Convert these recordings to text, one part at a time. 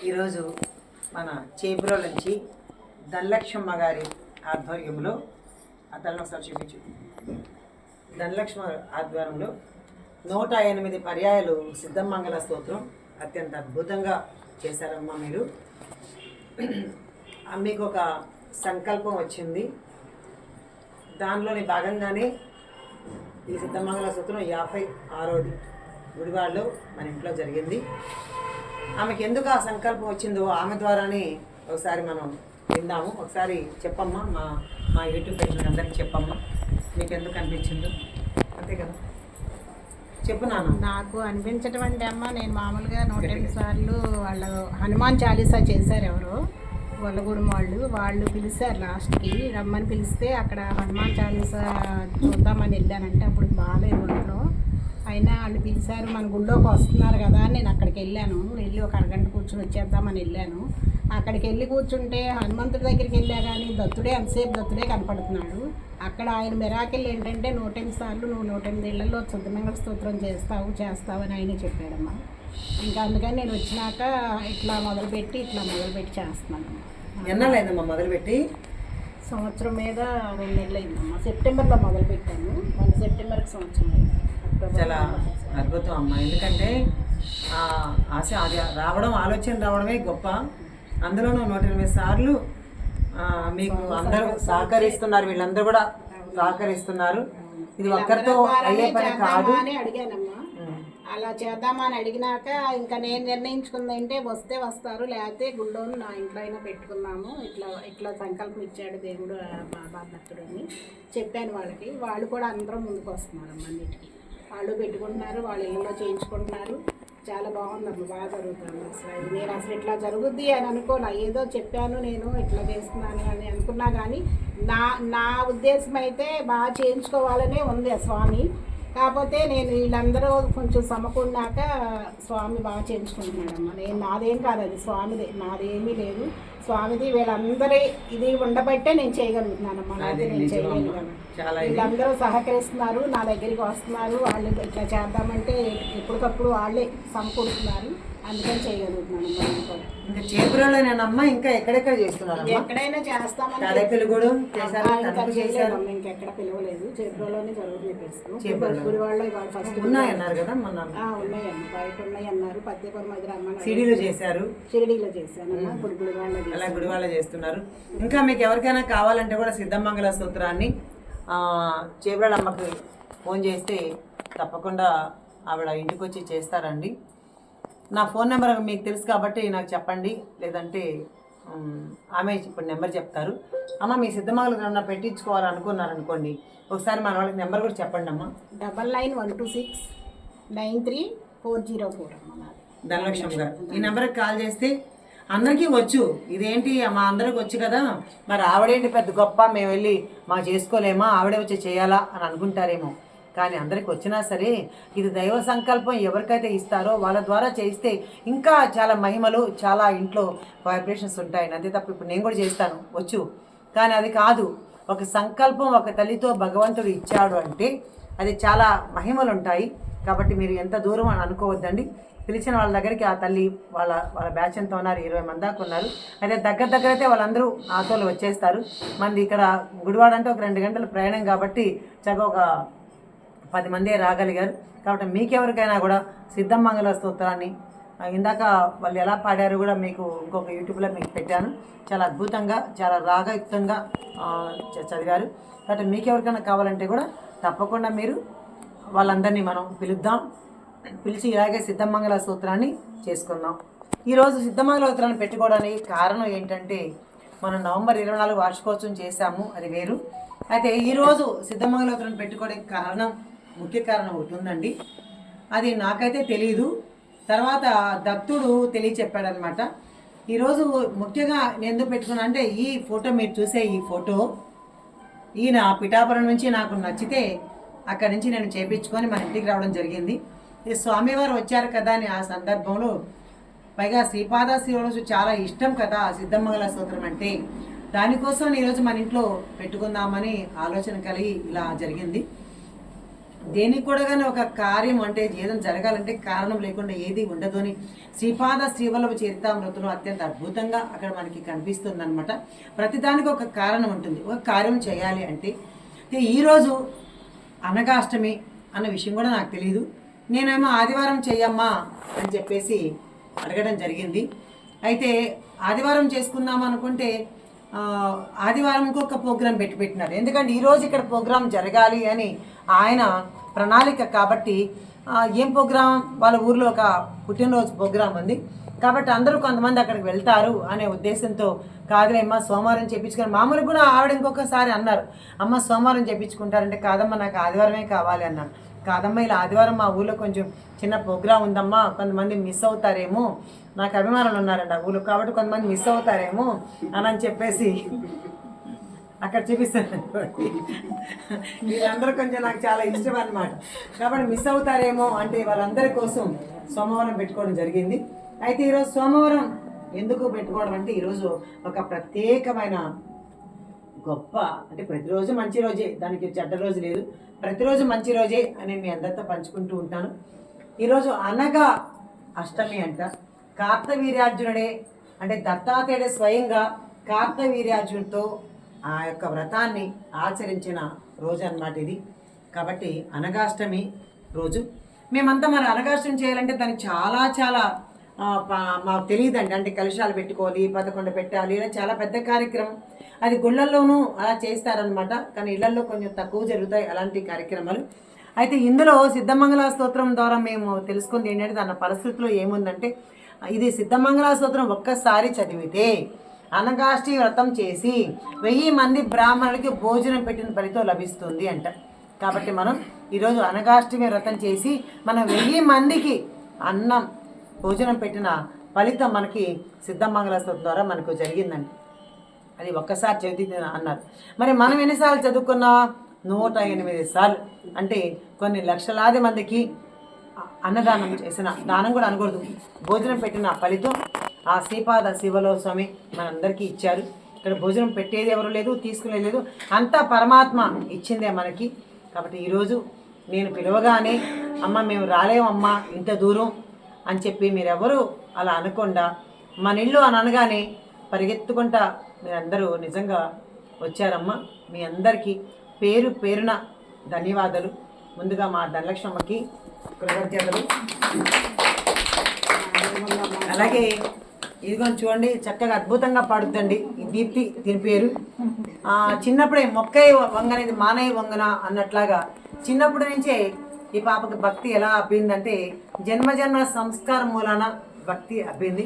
ఈరోజు మన చేబ్రోల్ నుంచి ధనలక్ష్మమ్మ గారి ఆధ్వర్యంలో ఒకసారి చూపించు. ధనలక్ష్మ ఆధ్వర్యంలో 108 పర్యాయాలు సిద్ధమంగళ స్తోత్రం అత్యంత అద్భుతంగా చేశారమ్మా. మీరు మీకు ఒక సంకల్పం వచ్చింది, దానిలోని భాగంగానే ఈ సిద్ధమంగళ స్తోత్రం 56ది గుడివాడలో మన ఇంట్లో జరిగింది. ఆమెకి ఎందుకు ఆ సంకల్పం వచ్చిందో ఆమె ద్వారానే ఒకసారి మనం విందాము. ఒకసారి చెప్పమ్మా, మా యూట్యూబ్ పేజ్ అందరికీ చెప్పమ్మా, మీకు ఎందుకు అనిపించిందో. అంతే కదా, చెప్పు నాన్న. నాకు అనిపించడం అంటే అమ్మ, నేను మామూలుగా 108 సార్లు వాళ్ళ హనుమాన్ చాలీసా చేశారు ఎవరో వల్లగూడెం వాళ్ళు పిలిచారు, లాస్ట్కి రమ్మని పిలిస్తే అక్కడ హనుమాన్ చాలీసా చూద్దామని వెళ్ళానంటే అప్పుడు బాగాలేదు ఒంట్లో. అయినా వాళ్ళు పిలిచారు, మన గుళ్ళోకి వస్తున్నారు కదా అని నేను అక్కడికి వెళ్ళాను. వెళ్ళి ఒక అరగంట కూర్చొని వచ్చేద్దామని వెళ్ళాను. అక్కడికి వెళ్ళి కూర్చుంటే హనుమంతుడి దగ్గరికి వెళ్ళా కానీ దత్తుడే అంతసేపు దత్తుడే కనపడుతున్నాడు. అక్కడ ఆయన మిరాకిల్ ఏంటంటే 108 సార్లు నువ్వు 108 ఏళ్లలో సిద్ధమంగళ స్తోత్రం చేస్తావు అని ఆయనే చెప్పాడమ్మా. ఇంకా అందుకని నేను వచ్చినాక ఇట్లా మొదలుపెట్టి చేస్తున్నాను. ఎన్నాళ్ళైందమ్మా మొదలుపెట్టి? సంవత్సరం మీద 2 నెలలు అయిందమ్మా. సెప్టెంబర్లో మొదలుపెట్టాను, 1 సెప్టెంబర్కి సంవత్సరం అయింది. చాలా అద్భుతం అమ్మా. ఎందుకంటే ఆశ అది ఆలోచన రావడమే గొప్ప. అందులోనూ 108 సార్లు మీకు అందరూ సహకరిస్తున్నారు, వీళ్ళందరూ కూడా సహకరిస్తున్నారు. ఇది ఒక్కరితో అయ్యే పని కాదు అని అడిగానమ్మా. అలా చేద్దామని అడిగినాక ఇంకా నేను నిర్ణయించుకుందంటే వస్తే వస్తారు, లేకపోతే గుళ్ళోను నా ఇంట్లో అయినా పెట్టుకున్నాము. ఇట్లా సంకల్పం ఇచ్చాడు దేవుడు బాబా భక్తుడు అని చెప్పాను వాళ్ళకి. వాళ్ళు కూడా అందరూ ముందుకు వస్తున్నారు అన్నిటికీ. వాళ్ళు పెట్టుకుంటున్నారు, వాళ్ళ ఇళ్ళలో చేయించుకుంటున్నారు. చాలా బాగుందమ్మా, బాగా జరుగుతుంది. నేను అసలు ఇట్లా జరుగుద్ది అని అనుకోను. ఏదో చెప్పాను, నేను ఇట్లా చేస్తున్నాను అని అనుకున్నా కానీ నా ఉద్దేశం అయితే బాగా చేయించుకోవాలనే ఉంది ఆ స్వామి. కాకపోతే నేను వీళ్ళందరూ కొంచెం సమకూడినాక స్వామి బాగా చేయించుకుంటున్నాడమ్మా. నాదేం కాదు, అది స్వామిదే, నాదేమీ లేదు, స్వామిది. వీళ్ళందరి ఇది ఉండబట్టే నేను చేయగలుగుతున్నానమ్మా, నాది నేను చేయలేను కదా. వీళ్ళందరూ సహకరిస్తున్నారు, నా దగ్గరికి వస్తున్నారు. వాళ్ళు ఇట్లా చేద్దామంటే ఎప్పటికప్పుడు వాళ్ళే సమకూడుతున్నారు, అందుకని చేయగలుగుతున్నాను. ఇంకా చేబ్రోలోనేనమ్మా, ఇంకా ఎక్కడెక్కడ చేస్తున్నారు? ఎక్కడైనా చేస్తామని ఇంకెక్కడ పిలవలేదు. చేబ్రోలోనే జరుగుతుంది ప్రస్తుతం. గుడివాడలో ఇవాళ ఫస్ట్ ఉన్నాయన్నారు కదా, ఉన్నాయమ్మా, బయట ఉన్నాయి అన్నారు. పత్తిపురం మధ్య రమ్మని షిరిడీలో చేశారు. షిరిడీలో చేశానమ్మా, ఇప్పుడు గుడివాడలో చేస్తున్నారు. ఇంకా మీకు ఎవరికైనా కావాలంటే కూడా సిద్ధమంగళ స్తోత్రాన్ని చేబ్రోల అమ్మకి ఫోన్ చేస్తే తప్పకుండా ఆవిడ ఇంటికి వచ్చి చేస్తారండి. నా ఫోన్ నెంబర్ మీకు తెలుసు కాబట్టి నాకు చెప్పండి, లేదంటే ఆమె ఇప్పుడు నెంబర్ చెప్తారు. అమ్మ, మీ సిద్ధమంగళ ఏమన్నా పెట్టించుకోవాలనుకున్నారనుకోండి, ఒకసారి మన వాళ్ళకి నెంబర్ కూడా చెప్పండి అమ్మ. 9912693404 అమ్మ. ధనలక్ష్మి గారు ఈ నెంబర్కి కాల్ చేస్తే అందరికీ వచ్చు. ఇదేంటి మా అందరికి వచ్చు కదా, మరి ఆవిడేంటి పెద్ద గొప్ప, మేము వెళ్ళి మాకు చేసుకోలేమా, ఆవిడే వచ్చి చేయాలా అని అనుకుంటారేమో. కానీ అందరికి వచ్చినా సరే ఇది దైవ సంకల్పం. ఎవరికైతే ఇస్తారో వాళ్ళ ద్వారా చేస్తే ఇంకా చాలా మహిమలు, చాలా ఇంట్లో వైబ్రేషన్స్ ఉంటాయి. అంతే తప్ప ఇప్పుడు నేను కూడా చేస్తాను వచ్చు, కానీ అది కాదు. ఒక సంకల్పం ఒక తల్లితో భగవంతుడు ఇచ్చాడు అంటే అది చాలా మహిమలు ఉంటాయి. కాబట్టి మీరు ఎంత దూరం అని అనుకోవద్దండి. పిలిచిన వాళ్ళ దగ్గరికి ఆ తల్లి వాళ్ళ బ్యాచ్ ఎంత ఉన్నారు, 20 మంది దాకా ఉన్నారు. అయితే దగ్గర అయితే వాళ్ళందరూ ఆటోలు వచ్చేస్తారు. మంది ఇక్కడ గుడివాడ అంటే ఒక 2 గంటల ప్రయాణం కాబట్టి చక్కగా ఒక 10 మందే రాగలిగారు. కాబట్టి మీకెవరికైనా కూడా సిద్ధమంగళ స్తోత్రాన్ని ఇందాక వాళ్ళు ఎలా పాడారు కూడా మీకు ఇంకొక యూట్యూబ్లో మీకు పెట్టాను. చాలా అద్భుతంగా, చాలా రాగయుక్తంగా చదివారు. కాబట్టి మీకెవరికైనా కావాలంటే కూడా తప్పకుండా మీరు వాళ్ళందరినీ మనం పిలిచి ఇలాగే సిద్ధమంగళ స్తోత్రాన్ని చేసుకుందాం. ఈరోజు సిద్ధమంగళ స్తోత్రాన్ని పెట్టుకోవడానికి కారణం ఏంటంటే, మనం నవంబర్ 24 వార్షికోత్సవం చేశాము, అది వేరు. అయితే ఈరోజు సిద్ధమంగళ స్తోత్రాన్ని పెట్టుకోవడానికి ముఖ్య కారణం ఒకటి ఉందండి. అది నాకైతే తెలియదు, తర్వాత దత్తుడు తెలియచెప్పాడనమాట. ఈరోజు ముఖ్యంగా నేను ఎందుకు పెట్టుకున్నా అంటే, ఈ ఫోటో మీరు చూసే ఈ ఫోటో ఈయన పిఠాపురం నుంచి నాకు నచ్చితే అక్కడి నుంచి నేను చేయించుకొని మన ఇంటికి రావడం జరిగింది. ఈ స్వామివారు వచ్చారు కదా అని ఆ సందర్భంలో, పైగా శ్రీపాద శ్రీవారు చాలా ఇష్టం కదా సిద్ధమంగళ స్తోత్రం అంటే, దానికోసం ఈరోజు మన ఇంట్లో పెట్టుకుందామని ఆలోచన కలిగి ఇలా జరిగింది. దేనికి కూడా కానీ ఒక కార్యం అంటే ఏదైనా జరగాలంటే కారణం లేకుండా ఏది ఉండదు అని శ్రీపాద శ్రీవల్లభ చరితామృతంలో అత్యంత అద్భుతంగా అక్కడ మనకి కనిపిస్తుంది అనమాట. ప్రతిదానికి ఒక కారణం ఉంటుంది. ఒక కార్యం చేయాలి అంటే ఈరోజు అనగాష్టమి అన్న విషయం కూడా నాకు తెలియదు. నేనేమో ఆదివారం చెయ్యమ్మా అని చెప్పేసి అడగడం జరిగింది. అయితే ఆదివారం చేసుకుందాం అనుకుంటే ఆదివారం ఇంకొక ప్రోగ్రాం పెట్టినారు. ఎందుకంటే ఈరోజు ఇక్కడ ప్రోగ్రాం జరగాలి అని ఆయన ప్రణాళిక. కాబట్టి ఏం ప్రోగ్రాం, వాళ్ళ ఊర్లో ఒక పుట్టినరోజు ప్రోగ్రాం ఉంది కాబట్టి అందరూ కొంతమంది అక్కడికి వెళ్తారు అనే ఉద్దేశంతో కాదులేమ్మా సోమవారం చేయించుకొని, మామూలుగా కూడా ఆవిడ ఇంకొకసారి అన్నారు, అమ్మ సోమవారం చేయించుకుంటారంటే కాదమ్మా నాకు ఆదివారమే కావాలి అన్నాను. కాదమ్మా ఇలా ఆదివారం మా ఊళ్ళో కొంచెం చిన్న ప్రోగ్రాం ఉందమ్మా, కొంతమంది మిస్ అవుతారేమో, నాకు అభిమానులు ఉన్నారంట ఊళ్ళో కాబట్టి కొంతమంది మిస్ అవుతారేమో అని చెప్పేసి అక్కడ చూపిస్తాను. వీళ్ళందరూ కొంచెం నాకు చాలా ఇష్టం అన్నమాట. కాబట్టి మిస్ అవుతారేమో అంటే వాళ్ళందరి కోసం సోమవారం పెట్టుకోవడం జరిగింది. అయితే ఈరోజు సోమవారం ఎందుకు పెట్టుకోవడం అంటే ఈరోజు ఒక ప్రత్యేకమైన గొప్ప, అంటే ప్రతిరోజు మంచి రోజే, దానికి చెడ్డ రోజు లేదు, ప్రతిరోజు మంచి రోజే అని మీ అందరితో పంచుకుంటూ ఉంటాను. ఈరోజు అనగా అష్టమి అంట. కార్తవీర్యార్జునుడే అంటే దత్తాత్రేయుడే స్వయంగా కార్తవీర్యార్జునుడితో ఆ యొక్క వ్రతాన్ని ఆచరించిన రోజు అన్నమాట ఇది. కాబట్టి అనగాష్టమి రోజు మేమంతా మరి అనగాష్టమి చేయాలంటే దానికి చాలా చాలా మాకు తెలియదండి. అంటే కలశాలు పెట్టుకోవాలి, 11 పెట్టాలి, ఇలా చాలా పెద్ద కార్యక్రమం. అది గుళ్ళల్లోనూ అలా చేస్తారనమాట, కానీ ఇళ్లలో కొంచెం తక్కువ జరుగుతాయి అలాంటి కార్యక్రమాలు. అయితే ఇందులో సిద్ధమంగళ స్తోత్రం ద్వారా మేము తెలుసుకుంది ఏంటంటే దాని పరిస్థితిలో ఏముందంటే ఇది సిద్ధమంగళ స్తోత్రం ఒక్కసారి చదివితే అనగాష్టి వ్రతం చేసి 1000 మంది బ్రాహ్మణులకి భోజనం పెట్టిన ఫలితం లభిస్తుంది అంట. కాబట్టి మనం ఈరోజు అనగాష్టమి వ్రతం చేసి మనం 1000 మందికి అన్నం భోజనం పెట్టిన ఫలితం మనకి సిద్ధమంగళ స్తోత్రం ద్వారా మనకు జరిగిందండి. అది ఒక్కసారి చదివితే అన్నారు. మరి మనం ఎన్నిసార్లు చదువుకున్నా 108 సార్లు, అంటే కొన్ని లక్షలాది మందికి అన్నదానం చేసిన, దానం కూడా అనకూడదు, భోజనం పెట్టిన ఫలితం ఆ శ్రీపాద శివలో స్వామి మనందరికీ ఇచ్చారు. ఇక్కడ భోజనం పెట్టేది ఎవరు లేదు, తీసుకునేది లేదు, అంతా పరమాత్మ ఇచ్చిందే మనకి. కాబట్టి ఈరోజు నేను పిలవగానే అమ్మ మేము రాలేమమ్మా ఇంత దూరం అని చెప్పి మీరెవరు అలా అనకుండా మన ఇల్లు అని అనగానే పరిగెత్తుకుంటా మీరందరూ నిజంగా వచ్చారమ్మా. మీ అందరికీ పేరు పేరున ధన్యవాదాలు. ముందుగా మా ధనలక్ష్మమ్మకి కృతజ్ఞతలు. అలాగే ఇదిగోని చూడండి చక్కగా అద్భుతంగా పాడుతుంది ఈ దీప్తి, దీని పేరు. చిన్నప్పుడే మొక్కై వంగనేది మానై వంగన అన్నట్లాగా చిన్నప్పటి నుంచే ఈ పాపకి భక్తి ఎలా అబ్బిందంటే జన్మ సంస్కారం మూలాన భక్తి అబ్బింది.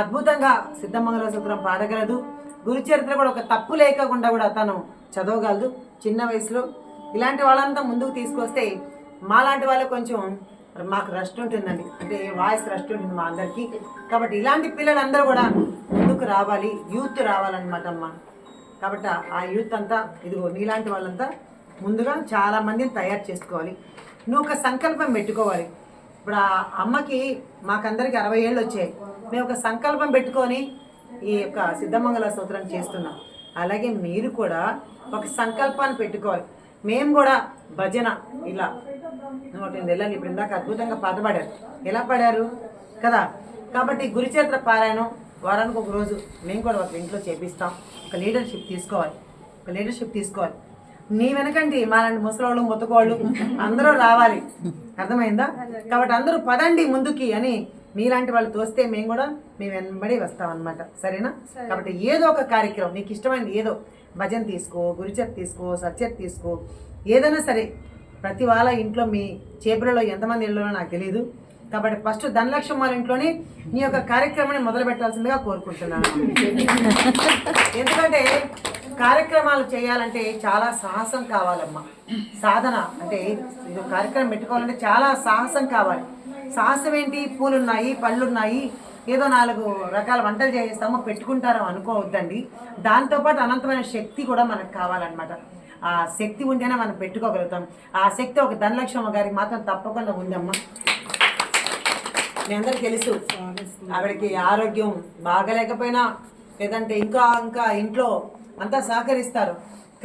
అద్భుతంగా సిద్ధమంగళ స్తోత్రం పాడగలదు. గురుచరిత్ర కూడా ఒక తప్పు లేకుండా కూడా తను చదవగలదు చిన్న వయసులో. ఇలాంటి వాళ్ళంతా ముందుకు తీసుకొస్తే మాలాంటి వాళ్ళు కొంచెం మాకు రెస్ట్ ఉంటుందండి, అంటే వాయిస్ రెస్ట్ ఉంటుంది మా అందరికీ. కాబట్టి ఇలాంటి పిల్లలందరూ కూడా ముందుకు రావాలి, యూత్ రావాలన్నమాట అమ్మ. కాబట్టి ఆ యూత్ అంతా ఇదిగో నీలాంటి వాళ్ళంతా ముందుగా చాలామందిని తయారు చేసుకోవాలి. నువ్వు ఒక సంకల్పం పెట్టుకోవాలి. ఇప్పుడు ఆ అమ్మకి మాకందరికి 60 ఏళ్ళు వచ్చాయి. మేము ఒక సంకల్పం పెట్టుకొని ఈ యొక్క సిద్ధమంగళ స్తోత్రం చేస్తున్నాం. అలాగే మీరు కూడా ఒక సంకల్పాన్ని పెట్టుకోవాలి. మేము కూడా భజన ఇలా 108 ఏళ్ళని ఇప్పుడు ఇందాక అద్భుతంగా పాట పాడారు. ఎలా పాడారు కదా. కాబట్టి గురుచరిత్ర పారాయణం వారానికి ఒక రోజు మేము కూడా ఒక ఇంట్లో చేపిస్తాం. ఒక లీడర్షిప్ తీసుకోవాలి. నీ వెనకండి మాలాంటి ముసలోళ్ళు ముతకోళ్ళు అందరూ రావాలి, అర్థమైందా? కాబట్టి అందరూ పదండి ముందుకి అని మీలాంటి వాళ్ళు తోస్తే మేము వెనబడి వస్తామన్నమాట. సరేనా? కాబట్టి ఏదో ఒక కార్యక్రమం నీకు ఇష్టమైనది, ఏదో భజన తీసుకో, గురుచరిత్ర తీసుకో, సత్యత తీసుకో, ఏదైనా సరే. ప్రతి వాళ్ళ ఇంట్లో మీ చేపలలో ఎంతమంది ఇళ్ళలో నాకు తెలియదు. కాబట్టి ఫస్ట్ ధనలక్ష్మి వాళ్ళ ఇంట్లోనే నీ యొక్క కార్యక్రమాన్ని మొదలు పెట్టాల్సిందిగా కోరుకుంటున్నాను. ఎందుకంటే కార్యక్రమాలు చేయాలంటే చాలా సాహసం కావాలమ్మా. సాధన అంటే ఇది కార్యక్రమం పెట్టుకోవాలంటే చాలా సాహసం కావాలి. సాహసం ఏంటి? పూలున్నాయి, పళ్ళున్నాయి, ఏదో 4 రకాల వంటలు చేస్తామో పెట్టుకుంటారో అనుకోవద్దండి. దాంతోపాటు అనంతమైన శక్తి కూడా మనకు కావాలన్నమాట. ఆ శక్తి ఉంటేనే మనం పెట్టుకోగలుగుతాం. ఆ శక్తి ఒక ధనలక్ష్మి గారికి మాత్రం తప్పకుండా ఉందమ్మా. మీ అందరికి తెలుసు ఆవిడకి ఆరోగ్యం బాగలేకపోయినా లేదంటే ఇంకా ఇంట్లో అంతా సహకరిస్తారు.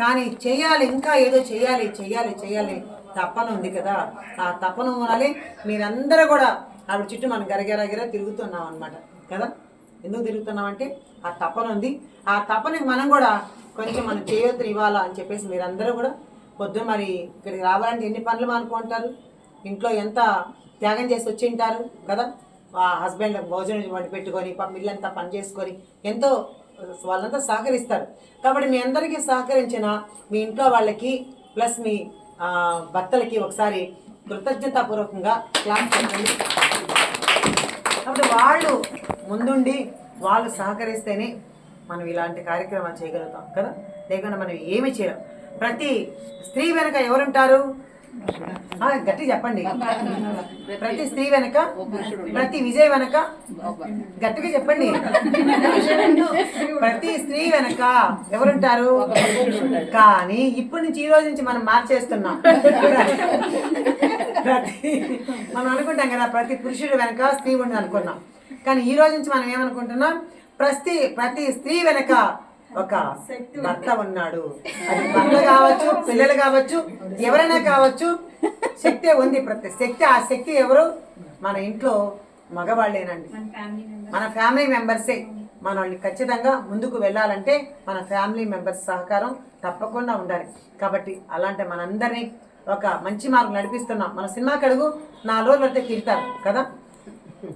కానీ చేయాలి, ఇంకా ఏదో చేయాలి తపన ఉంది కదా, ఆ తపన వలే మీరందరూ కూడా ఆవిడ చుట్టూ మనం గరగరగిర తిరుగుతున్నాం అనమాట కదా. ఎందుకు తిరుగుతున్నాం అంటే ఆ తపన ఉంది. ఆ తపనకి మనం కూడా కొంచెం మనం చేయొద్దు ఇవ్వాలా అని చెప్పేసి మీరందరూ కూడా పొద్దున్న మరి ఇక్కడికి రావాలంటే ఎన్ని పనులు అనుకుంటారు, ఇంట్లో ఎంత త్యాగం చేసి వచ్చి ఉంటారు కదా. ఆ హస్బెండ్ భోజనం వండి పెట్టుకొని ఇల్లంతా పని చేసుకొని ఎంతో వాళ్ళంతా సహకరిస్తారు. కాబట్టి మీ అందరికీ సహకరించిన మీ ఇంట్లో వాళ్ళకి ప్లస్ మీ భర్తలకి ఒకసారి కృతజ్ఞతాపూర్వకంగా క్లాస్ చెప్పండి. కాబట్టి వాళ్ళు ముందుండి వాళ్ళు సహకరిస్తేనే మనం ఇలాంటి కార్యక్రమాలు చేయగలుగుతాం కదా, లేకుండా మనం ఏమి చేయలేం. ప్రతి స్త్రీ వెనక ఎవరుంటారు, గట్టి చెప్పండి. ప్రతి స్త్రీ వెనక, ప్రతి విజయ్ వెనక గట్టిగా చెప్పండి. ప్రతి స్త్రీ వెనక ఎవరుంటారు, కానీ ఇప్పటి నుంచి ఈ రోజు నుంచి మనం మార్చేస్తున్నాం. మనం అనుకుంటాం కదా ప్రతి పురుషుడు వెనక స్త్రీ ఉంది అనుకున్నాం, కానీ ఈ రోజు నుంచి మనం ఏమనుకుంటున్నాం, ప్రతి స్త్రీ వెనక ఒక భర్త ఉన్నాడు. అది భర్త కావచ్చు, పిల్లలు కావచ్చు, ఎవరైనా కావచ్చు, శక్తి ఉంది. ప్రతి శక్తి, ఆ శక్తి ఎవరు, మన ఇంట్లో మగవాళ్ళేనండి, మన ఫ్యామిలీ మెంబర్సే. మనల్ని ఖచ్చితంగా ముందుకు వెళ్ళాలంటే మన ఫ్యామిలీ మెంబర్స్ సహకారం తప్పకుండా ఉండాలి. కాబట్టి అలాంటి మనందరినీ ఒక మంచి మార్గం నడిపిస్తున్నాం. మన సినిమాకి అడుగు 4 రోజులు అంటే తిడతారు కదా,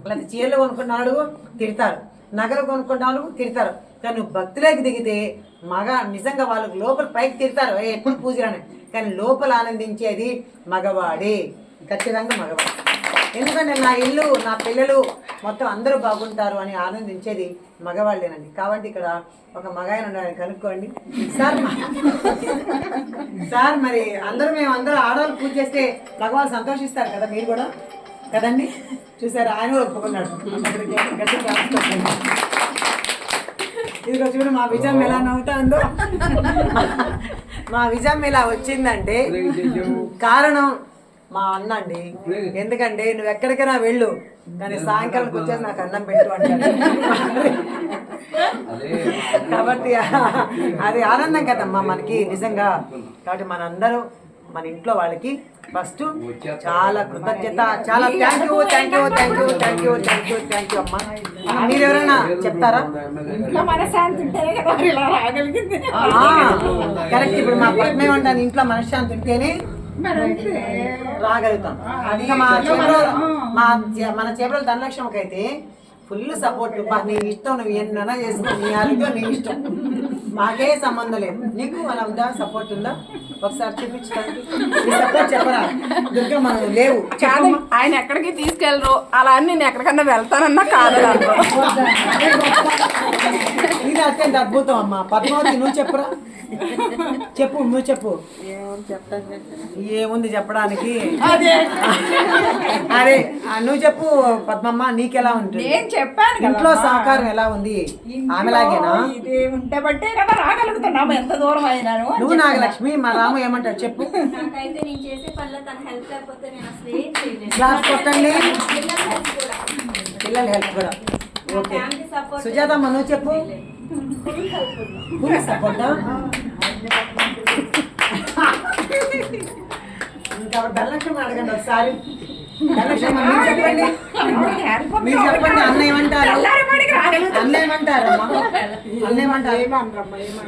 అలాంటి చీరలు కొనుక్కున్న అడుగు తిడతారు, నగలు కొనుక్కున్న అడుగు తిడతారు. కానీ నువ్వు భక్తులకి దిగితే నిజంగా వాళ్ళకి లోపల పైకి తిడతారు ఎప్పుడు పూజలని, కానీ లోపల ఆనందించేది మగవాడే, ఖచ్చితంగా మగవాడు. ఎందుకంటే నా ఇల్లు, నా పిల్లలు మొత్తం అందరూ బాగుంటారు అని ఆనందించేది మగవాళ్ళేనండి. కాబట్టి ఇక్కడ ఒక మగాయన ఉండాలని కనుక్కోండి. సార్ మరి మేమందరూ ఆడవాళ్ళు పూజ చేస్తే మగవాళ్ళు సంతోషిస్తారు కదా, మీరు కూడా కదండి. చూసారు, ఆయన కూడా ఒప్పుకున్నాడు. ఇదిగో చూడు మా విజయం ఎలా నవ్వుతుందో. మా విజయం ఇలా వచ్చిందంటే కారణం మా అన్న అండి. ఎందుకంటే నువ్వు ఎక్కడికైనా వెళ్ళు, కానీ సాయంకాలం వచ్చేసి నాకు అన్నం పెట్టు అంటాడు. కాబట్టి అది ఆనందం కదమ్మా మనకి నిజంగా. కాబట్టి మనందరూ మన ఇంట్లో వాళ్ళకి ఫస్ట్ చాలా కృతజ్ఞత, చాలా థ్యాంక్ యూ అమ్మా. మీరు ఎవరైనా చెప్తారా? కరెక్ట్. ఇప్పుడు మా పద్మ ఏమంటాను, ఇంట్లో మనశ్శాంతి ఉంటేనే రాగలుగుతాం. ఇంకా మన చేపల ధనలక్ష్మకి అయితే ఫుల్ సపోర్ట్. నీ ఇష్టం, నువ్వు ఎన్నైనా చేసుకో, నీ ఆరోగ్యం నీ ఇష్టం, మాకే సంబంధం లేదు. నీకు మన ఉందా, సపోర్ట్ ఉందా? ఒకసారి చూపించడానికి సపోర్ట్ చెప్పరా దుర్గా? మనం లేవు కాదు, ఆయన ఎక్కడికి తీసుకెళ్ళరు, అలా అని నేను ఎక్కడికన్నా వెళ్తానన్నా కాదు. ఇది అత్యంత అద్భుతం అమ్మా. పద్మావతి నువ్వు చెప్పురా, చెప్పు, నువ్వు చెప్పు. ఏముంది చెప్పడానికి? అరే నువ్వు చెప్పు పద్మమ్మ, నీకెలా ఉంటుంది? నేను చెప్పాను ఇంట్లో సహకారం ఎలా ఉంది? ఆమెలాగేనా? ఇది ఉంటే బట్టే కదా రాగలుగుతున్నాము, ఎంత దూరం అయినాను. నువ్వు నాగలక్ష్మి, మా రాము ఏమంటాడు చెప్పు. క్లాస్ కొట్టండి, పిల్లల హెల్ప్ కూడా. ఓకే సుజాతమ్మ నువ్వు చెప్పు. Full support. ఇంకా ధనలక్ష్మి అడగండి ఒకసారి. ధనలక్ష్మి మీరు చెప్పండి, మీరు చెప్పండి. అన్న ఏమంటారు? అన్న ఏమంటారు?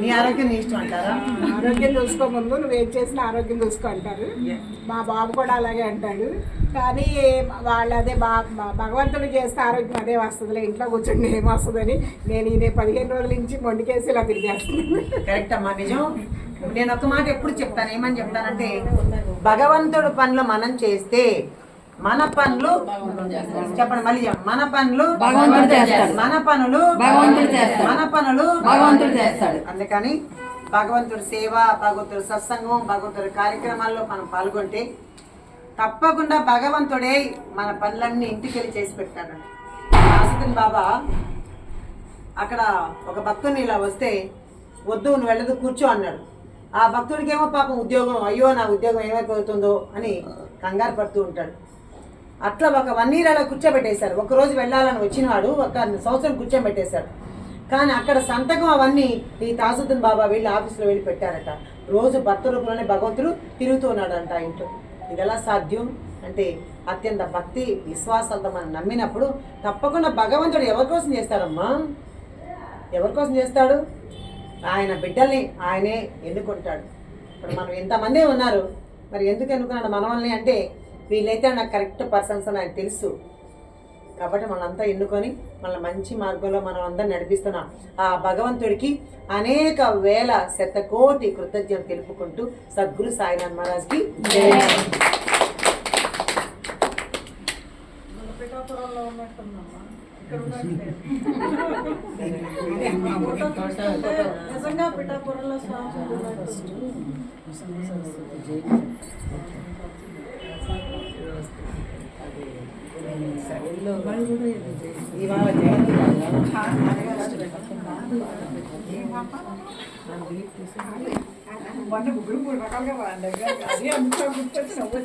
నీ ఆరోగ్యం నీ ఇష్టం అంటారా? ఆరోగ్యం చూసుకోముందు నువ్వేం చేసినా ఆరోగ్యం చూసుకో అంటారు. మా బాబు కూడా అలాగే అంటాడు. కానీ వాళ్ళు అదే భగవంతుడు చేస్తే ఆరోగ్యం అదే వస్తుందిలే, ఇంట్లో కూర్చొని ఏమొస్తుందని నేను ఇదే 15 రోజుల నుంచి మొండికేసి ఇలా తిరిగేస్తున్నాను. కరెక్ట్ అమ్మా, నిజం. నేను ఒక మాట ఎప్పుడు చెప్తాను, ఏమని చెప్తానంటే భగవంతుడు పనులు మనం చేస్తే మన పనులు చెప్పండి మళ్ళీ, మన పనులు మన పనులు భగవంతుడు చేస్తాడు. అందుకని భగవంతుడి సేవ, భగవంతుడి సత్సంగం, భగవంతుడి కార్యక్రమాల్లో మనం పాల్గొంటే తప్పకుండా భగవంతుడే మన పనులన్నీ ఇంటికి వెళ్ళి చేసి పెడతాడు. ఆసుదీన్ బాబా అక్కడ ఒక భక్తుని ఇలా వస్తే, వద్దు నువ్వు వెళ్ళదు కూర్చో అన్నాడు. ఆ భక్తుడికి ఏమో పాపం ఉద్యోగం, అయ్యో నా ఉద్యోగం ఏమైపోతుందో అని కంగారు పడుతూ ఉంటాడు. అట్లా ఒక 1 year అలా కూర్చోబెట్టేశారు. ఒకరోజు వెళ్ళాలని వచ్చినవాడు 1 సంవత్సరం కూర్చోబెట్టేశాడు. కానీ అక్కడ సంతకం అవన్నీ ఈ తాజుద్దీన్ బాబా వెళ్ళి ఆఫీస్లో వెళ్ళి పెట్టారట. రోజు భర్త రూపంలోనే భగవంతుడు తిరుగుతూ ఉన్నాడంట ఇంట్లో. ఇది ఎలా సాధ్యం అంటే అత్యంత భక్తి విశ్వాసాలతో మనం నమ్మినప్పుడు తప్పకుండా భగవంతుడు ఎవరి కోసం చేస్తాడమ్మా? ఎవరి కోసం చేస్తాడు? ఆయన బిడ్డల్ని ఆయనే ఎన్నుకుంటాడు. ఇప్పుడు మనం ఎంతమంది ఉన్నారు, మరి ఎందుకు ఎన్నుకున్నాడు మనల్ని అంటే వీళ్ళైతే నాకు కరెక్ట్ పర్సన్స్ అని ఆయన తెలుసు కాబట్టి మనంతా ఎన్నుకొని మన మంచి మార్గంలో మనం అందరం నడిపిస్తున్నాం. ఆ భగవంతుడికి అనేక వేల శతకోటి కృతజ్ఞతలు తెలుపుకుంటూ సద్గురు సాయినాథ్ మహారాజ్కి జై. నిజంగా పిఠాపురంలో స్వామి ఇవాళ మొన్న ముగ్గురు 3 రకాలుగా వాడారు. అది అంతా గుర్తొచ్చి నవ్వు